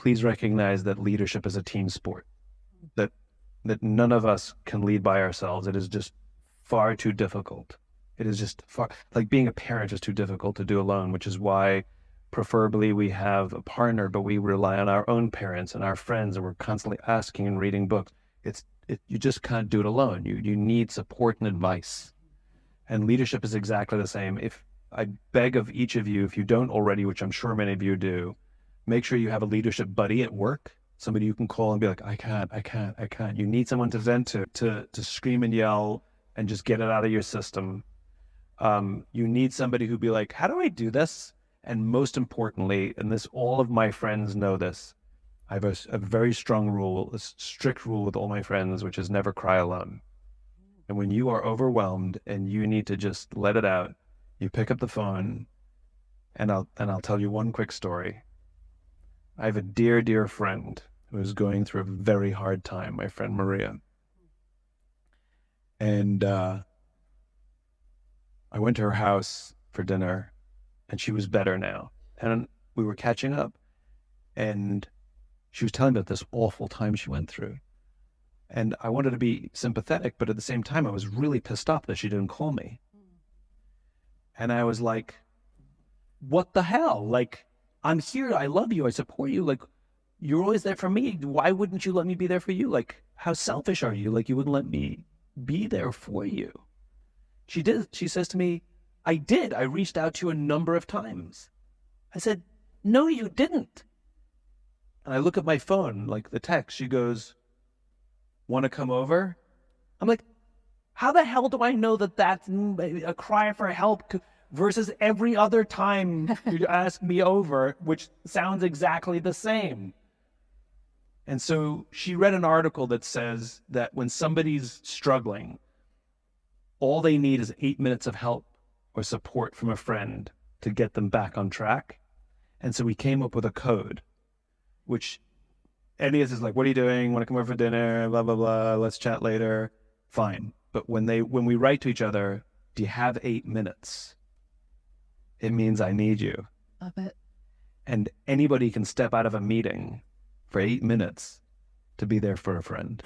please recognize that leadership is a team sport, that none of us can lead by ourselves. It is just far too difficult. It is just far, like being a parent is too difficult to do alone, which is why preferably we have a partner, but we rely on our own parents and our friends, and we're constantly asking and reading books. You just can't do it alone. You need support and advice. And leadership is exactly the same. If I beg of each of you, if you don't already, which I'm sure many of you do, make sure you have a leadership buddy at work, somebody you can call and be like, I can't. You need someone to vent to scream and yell and just get it out of your system. You need somebody who'd be like, how do I do this? And most importantly, and this, all of my friends know this, I have a very strong rule, a strict rule with all my friends, which is never cry alone. And when you are overwhelmed and you need to just let it out, you pick up the phone, and I'll tell you one quick story. I have a dear friend who is going through a very hard time, my friend Maria. And I went to her house for dinner, and she was better now. And we were catching up, and she was telling me about this awful time she went through. And I wanted to be sympathetic, but at the same time, I was really pissed off that she didn't call me. And I was like, what the hell? Like, I'm here. I love you. I support you. Like, you're always there for me. Why wouldn't you let me be there for you? Like, how selfish are you? Like, you wouldn't let me be there for you. She did. She says to me, I did. I reached out to you a number of times. I said, no, you didn't. And I look at my phone, like the text. She goes, want to come over? I'm like, how the hell do I know that that's a cry for help versus every other time you ask me over, which sounds exactly the same? And so she read an article that says that when somebody's struggling, all they need is 8 minutes of help or support from a friend to get them back on track. And so we came up with a code, which any of us is like, what are you doing? Want to come over for dinner? Blah, blah, blah. Let's chat later. Fine. But when we write to each other, do you have 8 minutes? It means I need you. Love it. And anybody can step out of a meeting for 8 minutes to be there for a friend.